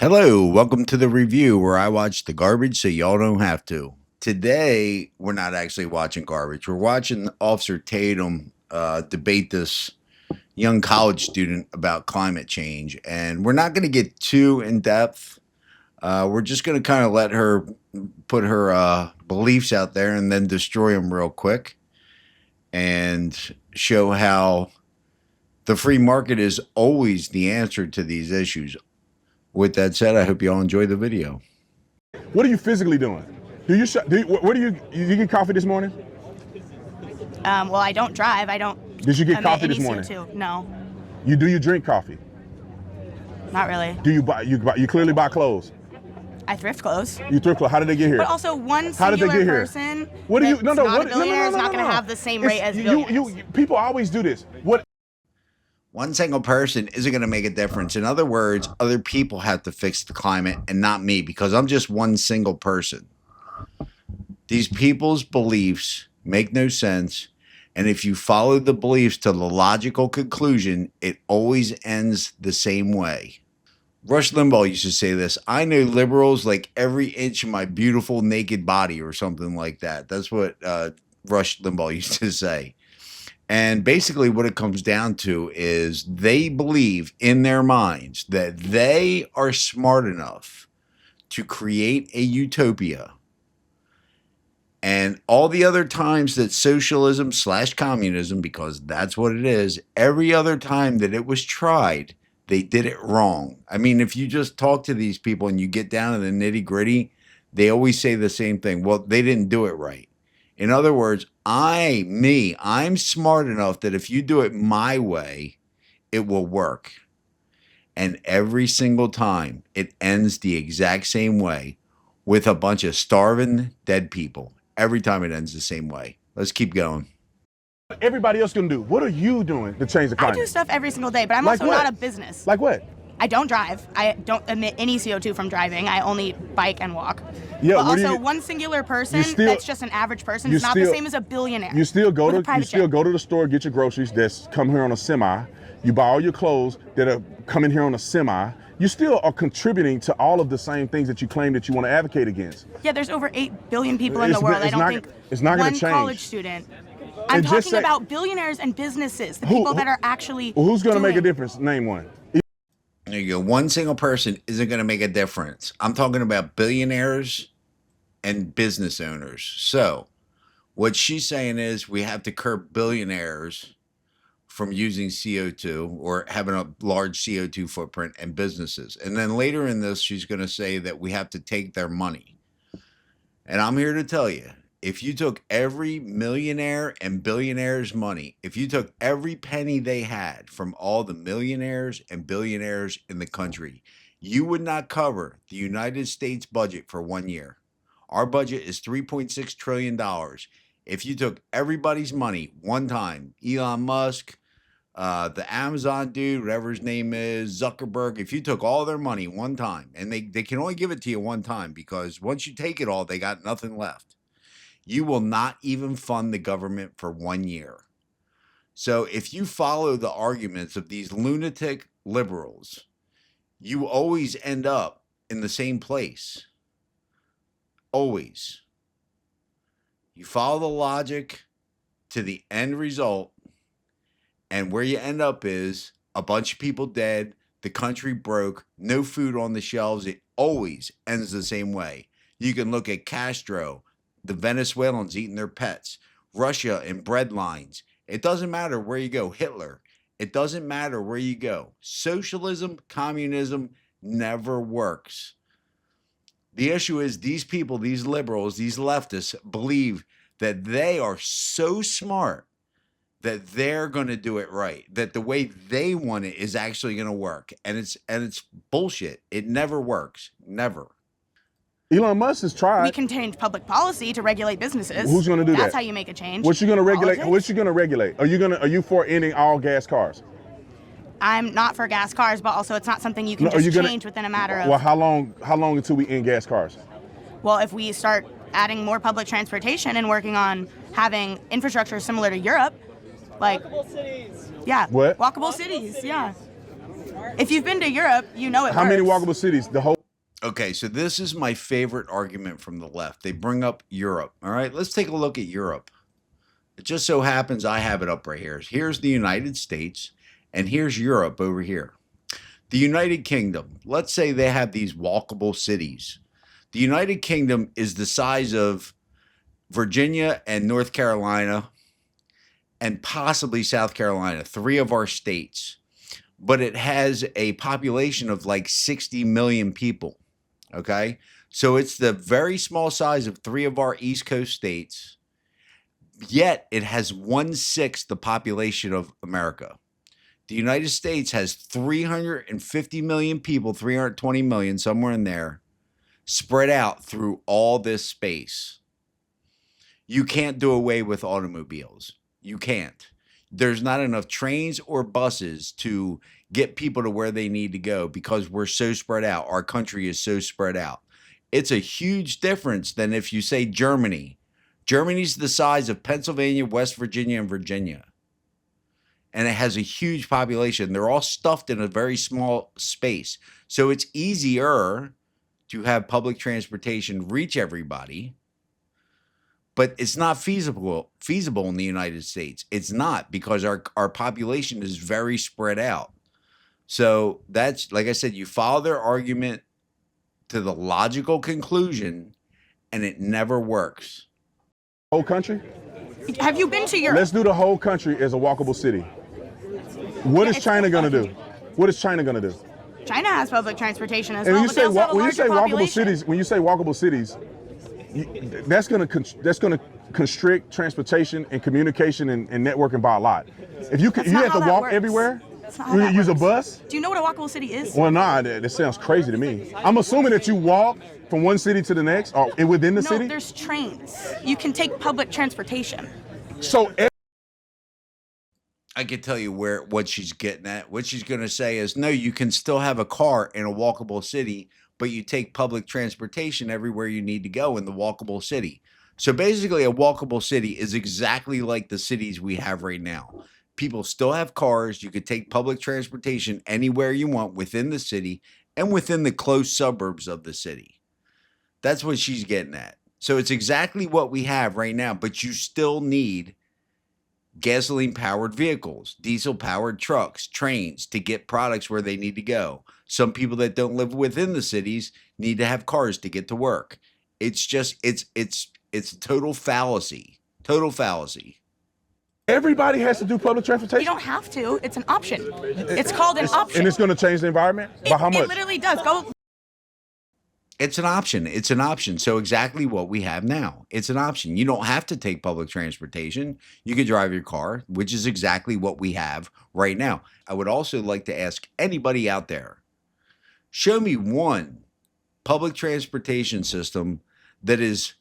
Hello, welcome to the review where I watch the garbage so y'all don't have to. Today, we're not actually watching garbage. We're watching Officer Tatum debate this young college student about climate change. And we're not going to get too in depth. We're just going to kind of let her put her beliefs out there and then destroy them real quick and show how the free market is always the answer to these issues. With that said, I hope you all enjoy the video. What are you physically doing? Where do you get coffee this morning? Well, I don't drive. I don't. Did you get coffee this morning? CO2. No. You drink coffee? Not really. Do you clearly buy clothes? I thrift clothes. You thrift clothes. How did they get here? But also, one singular person What do you? No, not a billionaire is not going to have the same rate as billionaires. People always do this. What? One single person isn't going to make a difference. In other words, other people have to fix the climate and not me, because I'm just one single person. These people's beliefs make no sense. And if you follow the beliefs to the logical conclusion, it always ends the same way. Rush Limbaugh used to say this: I know liberals like every inch of my beautiful naked body, or something like that. That's what Rush Limbaugh used to say. And basically what it comes down to is they believe in their minds that they are smart enough to create a utopia. And all the other times that socialism / communism, because that's what it is, every other time that it was tried, they did it wrong. I mean, if you just talk to these people and you get down to the nitty gritty, they always say the same thing. Well, they didn't do it right. In other words, I'm smart enough that if you do it my way, it will work. And every single time it ends the exact same way, with a bunch of starving dead people. Every time it ends the same way. Let's keep going. Everybody else can do. What are you doing to change the climate? I do stuff every single day, but I'm also not a business. Like what? I don't drive. I don't emit any CO2 from driving. I only bike and walk. Yeah, but also, one singular person that's just an average person is not the same as a billionaire. You still go to the store, get your groceries. That's come here on a semi. You buy all your clothes that are coming here on a semi. You still are contributing to all of the same things that you claim that you want to advocate against. Yeah, there's over 8 billion people in the world. I don't think it's not going to one change. College student. I'm talking about billionaires and businesses, the people that are actually. Who's going to make a difference? Name one. There you go. One single person isn't going to make a difference. I'm talking about billionaires and business owners. So what she's saying is we have to curb billionaires from using CO2 or having a large CO2 footprint, and businesses. And then later in this, she's going to say that we have to take their money. And I'm here to tell you, if you took every millionaire and billionaire's money, if you took every penny they had from all the millionaires and billionaires in the country, you would not cover the United States budget for 1 year. Our budget is $3.6 trillion. If you took everybody's money one time, Elon Musk, the Amazon dude, whatever his name is, Zuckerberg, if you took all their money one time, and they can only give it to you one time, because once you take it all, they got nothing left. You will not even fund the government for 1 year. So if you follow the arguments of these lunatic liberals, you always end up in the same place. Always. You follow the logic to the end result, and where you end up is a bunch of people dead, the country broke, no food on the shelves. It always ends the same way. You can look at Castro, the Venezuelans eating their pets, Russia and bread lines. It doesn't matter where you go. Hitler. It doesn't matter where you go. Socialism, communism never works. The issue is these people, these liberals, these leftists believe that they are so smart that they're going to do it right, that the way they want it is actually going to work. And it's bullshit. It never works. Never. Elon Musk has tried. We can change public policy to regulate businesses. Who's going to do that? That's how you make a change. What's you going to regulate? What's you going to regulate? Are you for ending all gas cars? I'm not for gas cars, but also it's not something you can change within a matter of. Well, how long until we end gas cars? Well, if we start adding more public transportation and working on having infrastructure similar to Europe, like walkable cities. Yeah. What? Walkable cities. Yeah. If you've been to Europe, you know it. How many walkable cities? The whole. Okay, so this is my favorite argument from the left. They bring up Europe. All right, let's take a look at Europe. It just so happens I have it up right here. Here's the United States, and here's Europe over here. The United Kingdom, let's say they have these walkable cities. The United Kingdom is the size of Virginia and North Carolina and possibly South Carolina, three of our states. But it has a population of like 60 million people. Okay. So it's the very small size of three of our East Coast states, yet it has 1/6 the population of America. The United States has 350 million people, 320 million, somewhere in there, spread out through all this space. You can't do away with automobiles. You can't. There's not enough trains or buses to get people to where they need to go because we're so spread out. Our country is so spread out. It's a huge difference than if you say Germany. Germany's the size of Pennsylvania, West Virginia, and Virginia. And it has a huge population. They're all stuffed in a very small space. So it's easier to have public transportation reach everybody, but it's not feasible in the United States. It's not, because our population is very spread out. So that's, like I said, you follow their argument to the logical conclusion and it never works. Whole country? Have you been to Europe? Let's do the whole country as a walkable city. What is China going to do? What is China going to do? China has public transportation as And well, when you but say they also have a when you larger say walkable population. cities, that's going to constrict transportation and communication and networking by a lot. If you That's you not have how to that walk works. everywhere, That's not how you that use a works. bus. Do you know what a walkable city is? Well, nah, that sounds crazy to me. I'm assuming that you walk from one city to the next, or within the No, city. there's trains. You can take public transportation. So I can tell you what she's getting at. What she's going to say is, no, you can still have a car in a walkable city, but you take public transportation everywhere you need to go in the walkable city. So basically, a walkable city is exactly like the cities we have right now. People still have cars. You could take public transportation anywhere you want within the city and within the close suburbs of the city. That's what she's getting at. So it's exactly what we have right now, but you still need gasoline powered vehicles, diesel powered trucks, trains to get products where they need to go. Some people that don't live within the cities need to have cars to get to work. It's just it's a total fallacy. Total fallacy. everybody has to do public You transportation, don't have to. It's an option. It's called an option. and it's going to change the environment. By how It much? literally does. Go. It's an option. It's an option. So exactly what we have now. It's an option. You don't have to take public transportation. You can drive your car, which is exactly what we have right now. I would also like to ask anybody out there, show me one public transportation system that is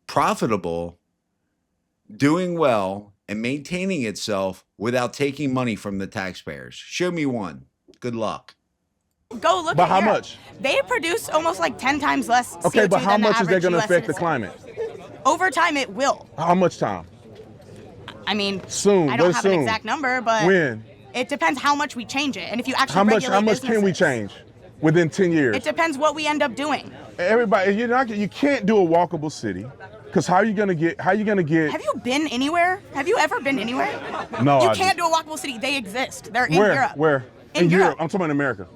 profitable, doing well, and maintaining itself without taking money from the taxpayers. Show me one. Good luck. Go look By at how Europe. much? They produce almost like 10 times less CO2 Okay, but how than the much is that average going to US affect the citizen. climate? Over time, it will. How much time? I mean, Soon. I don't What is have soon? an exact number, but When? it depends how much we change it, and if you actually How much? regulate How much can we businesses. change within 10 years? It depends what we end up doing. Everybody, you can't do a walkable city, because how you gonna get? Have you been anywhere? Have you ever been anywhere? No, You I can't do a walkable city. They exist. They're in Where? Europe. Where? In Europe. Europe. I'm talking about America.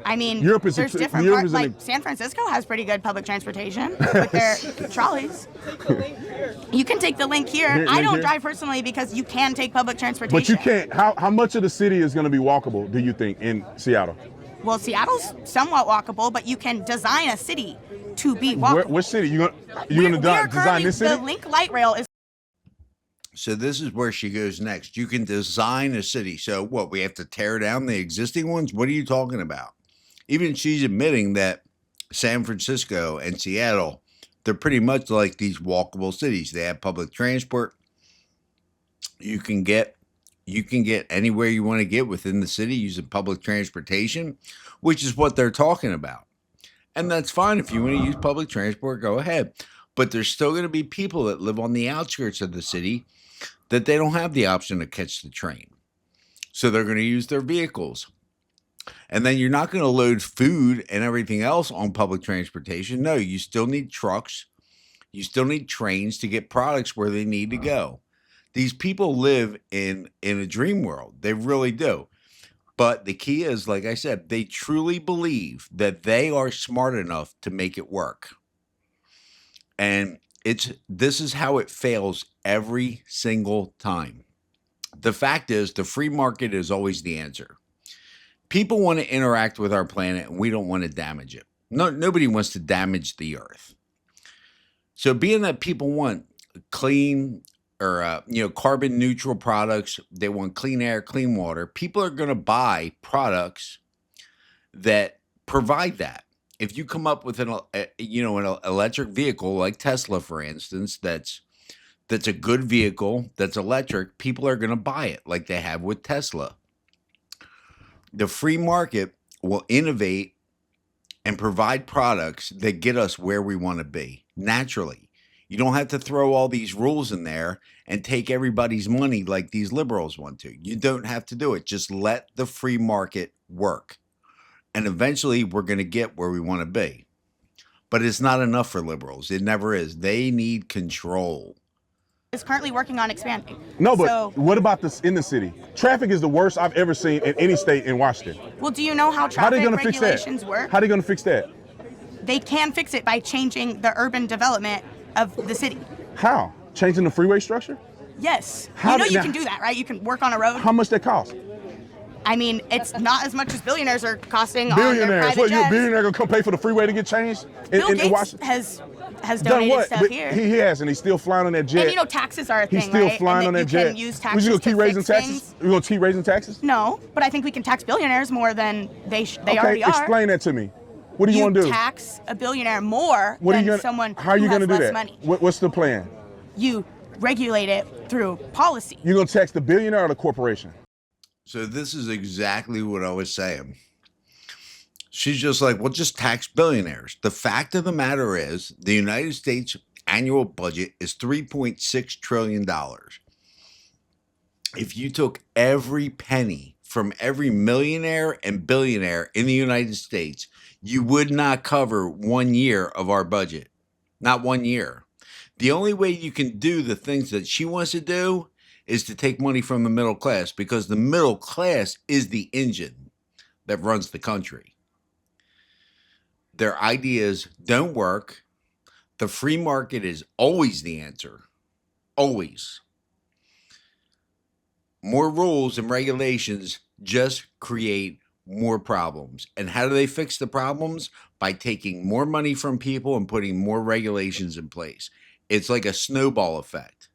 I mean, Europe is there's a- different Europe parts. is an- Like San Francisco has pretty good public transportation with their trolleys. You can take the link here. Here, I link don't here? drive personally because you can take public transportation. But you can't. How much of the city is gonna be walkable? Do you think in Seattle? Well, Seattle's somewhat walkable, but you can design a city to be walkable. Which city? You gonna We are design currently- this city? The Link Light Rail is. So this is where she goes next. You can design a city. So what, we have to tear down the existing ones? What are you talking about? Even she's admitting that San Francisco and Seattle, they're pretty much like these walkable cities. They have public transport. You can get anywhere you want to get within the city using public transportation, which is what they're talking about. And that's fine. If you want to use public transport, go ahead. But there's still going to be people that live on the outskirts of the city that they don't have the option to catch the train. So they're going to use their vehicles. And then you're not going to load food and everything else on public transportation. No, you still need trucks. You still need trains to get products where they need to go. These people live in a dream world. They really do. But the key is, like I said, they truly believe that they are smart enough to make it work. And this is how it fails every single time. The fact is, the free market is always the answer. People want to interact with our planet, and we don't want to damage it. No, nobody wants to damage the earth. So, being that people want clean or carbon neutral products, they want clean air, clean water. People are going to buy products that provide that. If you come up with an electric vehicle like Tesla, for instance, that's a good vehicle that's electric, people are going to buy it like they have with Tesla. The free market will innovate and provide products that get us where we want to be naturally. You don't have to throw all these rules in there and take everybody's money like these liberals want to. You don't have to do it. Just let the free market work. And eventually we're going to get where we want to be. But it's not enough for liberals. It never is. They need control. Is currently working on expanding. No, but what about this in the city? Traffic is the worst I've ever seen in any state in Washington. Well, do you know how traffic regulations work? How are they going to fix that? They can fix it by changing the urban development of the city. How? Changing the freeway structure? Yes. How you can do that, right? You can work on a road. How much that cost? I mean, it's not as much as billionaires are costing on their Billionaires. private What, you a jets. billionaire gonna come pay for the freeway to get changed Bill in Gates Washington? has Done donated what? stuff But here. he has, and he's still flying on that jet. And taxes are a thing, He's still right? flying on that jet. You can use We taxes just gonna keep to raising fix taxes? things. We're gonna keep raising taxes? No, but I think we can tax billionaires more than they Okay, already are. explain that to me. What do you want to do? You tax a billionaire more What are than you gonna, someone how are you who has gonna do less that? money. What's the plan? You regulate it through policy. You're gonna tax the billionaire or the corporation? So this is exactly what I was saying. She's just like, well, just tax billionaires. The fact of the matter is, the United States annual budget is $3.6 trillion. If you took every penny from every millionaire and billionaire in the United States, you would not cover 1 year of our budget. Not 1 year. The only way you can do the things that she wants to do is to take money from the middle class, because the middle class is the engine that runs the country. Their ideas don't work. The free market is always the answer. Always. More rules and regulations just create more problems. And how do they fix the problems? By taking more money from people and putting more regulations in place. It's like a snowball effect.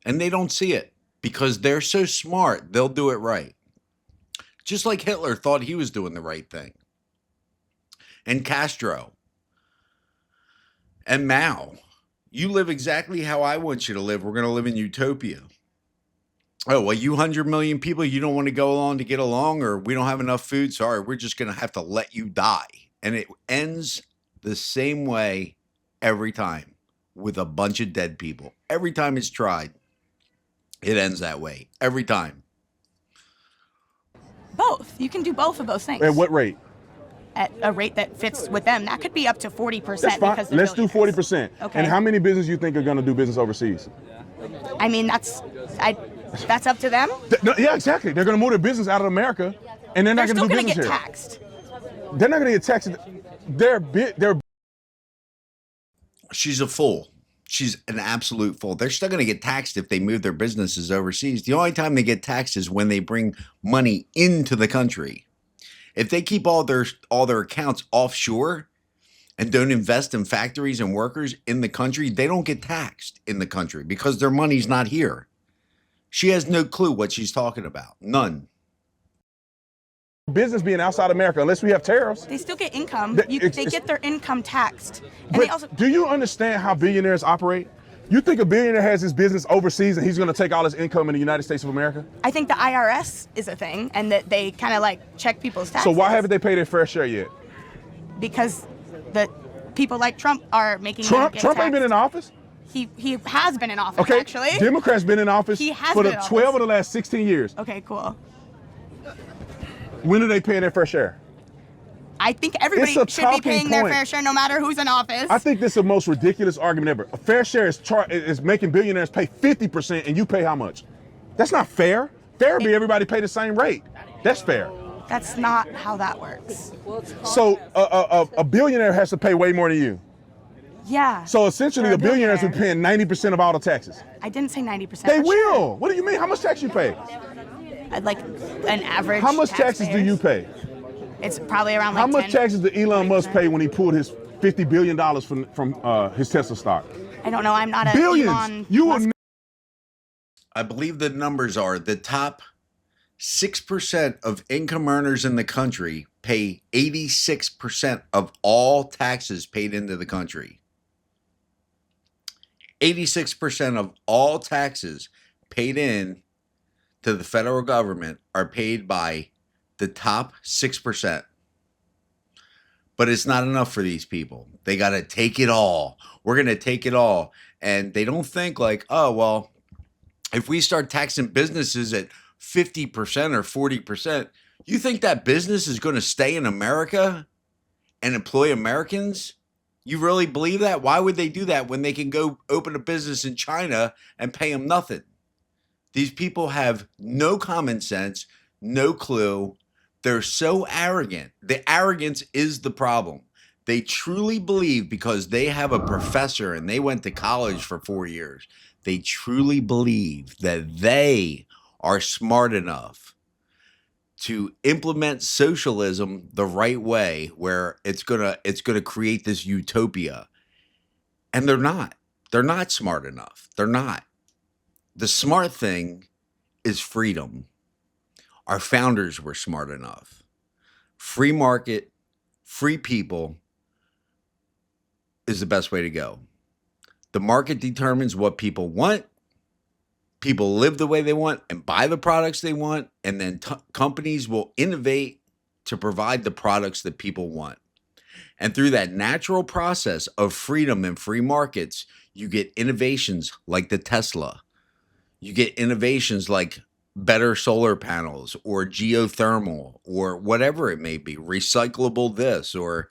And they don't see it because they're so smart, they'll do it right. Just like Hitler thought he was doing the right thing. And Castro. And Mao. You live exactly how I want you to live. We're going to live in Utopia. Oh, well, you 100 million people, you don't want to go along to get along, or we don't have enough food. Sorry, we're just going to have to let you die. And it ends the same way every time, with a bunch of dead people. Every time it's tried, it ends that way. Every time. Both. You can do both of those things. At what rate? At a rate that fits with them. That could be up to 40%. That's fine. Because they're Let's do billionaires. 40%. Okay. And how many businesses you think are going to do business overseas? I mean, that's up to them. No, yeah, exactly. They're going to move their business out of America, and they're not They're going to still do going to business get here. taxed. They're not going to get taxed. They're. She's a fool. She's an absolute fool. They're still going to get taxed if they move their businesses overseas. The only time they get taxed is when they bring money into the country. If they keep all their accounts offshore and don't invest in factories and workers in the country, they don't get taxed in the country because their money's not here. She has no clue what she's talking about. None. Business being outside America, unless we have tariffs. They still get income. They It's- get their income taxed. And But they also, do you understand how billionaires operate? You think a billionaire has his business overseas and he's going to take all his income in the United States of America? I think the IRS is a thing, and that they kind of like check people's taxes. So why haven't they paid their fair share yet? Because the people like Trump are making them Trump get ain't been taxed. in office. He has been in office, Okay, actually. Democrats been in office He has for been the in 12 office. of the last 16 years. Okay, cool. When are they paying their fair share? I think everybody It's a should be talking paying their point. fair share no matter who's in office. I think this is the most ridiculous argument ever. A fair share is making billionaires pay 50% and you pay how much? That's not fair. Fair would be everybody pay the same rate. That's fair. That's not how that works. So a billionaire has to pay way more than you. Yeah. So essentially, For a the billionaires are billionaire. paying 90% of all the taxes. I didn't say 90%. They for will. sure. What do you mean? How much tax you pay? I'd like an average. How much taxes do taxpayers. you pay? It's probably around like How much 10, taxes did Elon Musk 40%. pay when he pulled his $50 billion from his Tesla stock? I don't know. I'm not a Billions. Elon You will. Musk. I believe the numbers are the top 6% of income earners in the country pay 86% of all taxes paid into the country. 86% of all taxes paid in to the federal government are paid by the top 6%. But it's not enough for these people. They got to take it all. We're going to take it all. And they don't think like, oh, well, if we start taxing businesses at 50% or 40%, you think that business is going to stay in America and employ Americans? You really believe that? Why would they do that when they can go open a business in China and pay them nothing? These people have no common sense, no clue. They're so arrogant. The arrogance is the problem. They truly believe because they have a professor and they went to college for 4 years. They truly believe that they are smart enough to implement socialism the right way, where it's gonna create this utopia. And they're not. They're not smart enough. They're not. The smart thing is freedom. Our founders were smart enough. Free market, free people is the best way to go. The market determines what people want. People live the way they want and buy the products they want, and then companies will innovate to provide the products that people want. And through that natural process of freedom and free markets, you get innovations like the Tesla. You get innovations like better solar panels or geothermal or whatever it may be, recyclable this, or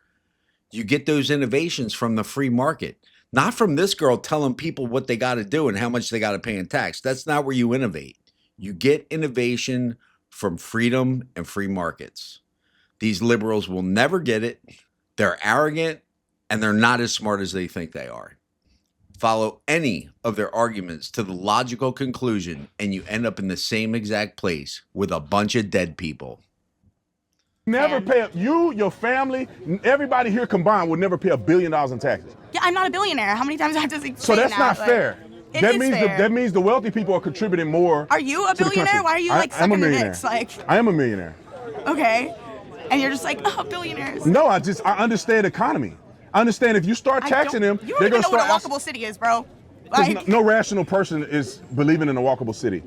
you get those innovations from the free market. Not from this girl telling people what they got to do and how much they got to pay in tax. That's not where you innovate. You get innovation from freedom and free markets. These liberals will never get it. They're arrogant and they're not as smart as they think they are. Follow any of their arguments to the logical conclusion and you end up in the same exact place with a bunch of dead people. Never pay. You, your family, everybody here combined would never pay $1 billion in taxes. Yeah, I'm not a billionaire. How many times do I have to say So that's that? not Like, fair. it That is means fair. that means the wealthy people are contributing more. Are you a to the billionaire? country. Why are you like I'm a sucking your millionaire. dicks? Like, I am a millionaire. okay, and you're just like, oh, billionaires. No, I understand economy. I understand if you start I taxing don't- them, You they're don't even gonna know what start. a walkable city is, bro. 'Cause Like, no rational person is believing in a walkable city.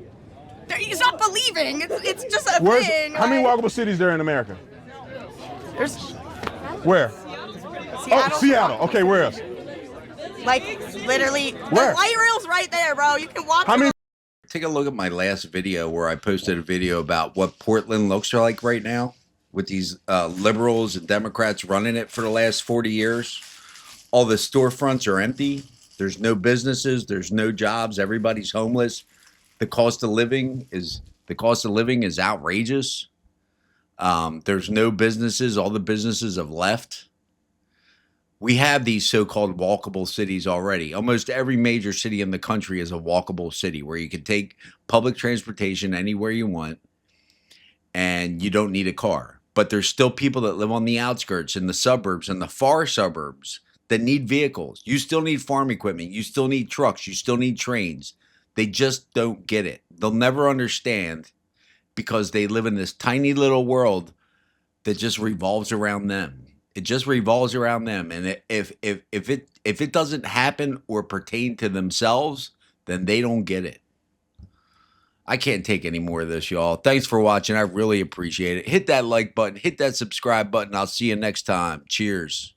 he's not believing. It's just a Where's, thing. how many like, walkable cities there in America? There's Where? Seattle. Oh, Seattle. Okay, where else? Like literally, Where? the light rail's right there, bro. You can walk. How to many? Take a look at my last video where I posted a video about what Portland looks like right now with these liberals and Democrats running it for the last 40 years. All the storefronts are empty. There's no businesses. There's no jobs. Everybody's homeless. The cost of living is outrageous. There's no businesses. All the businesses have left. We have these so-called walkable cities already. Almost every major city in the country is a walkable city where you can take public transportation anywhere you want and you don't need a car. But there's still people that live on the outskirts, in the suburbs, and the far suburbs that need vehicles. You still need farm equipment. You still need trucks. You still need trains. They just don't get it. They'll never understand because they live in this tiny little world that just revolves around them. It just revolves around them. And if it doesn't happen or pertain to themselves, then they don't get it. I can't take any more of this, y'all. Thanks for watching. I really appreciate it. Hit that like button. Hit that subscribe button. I'll see you next time. Cheers.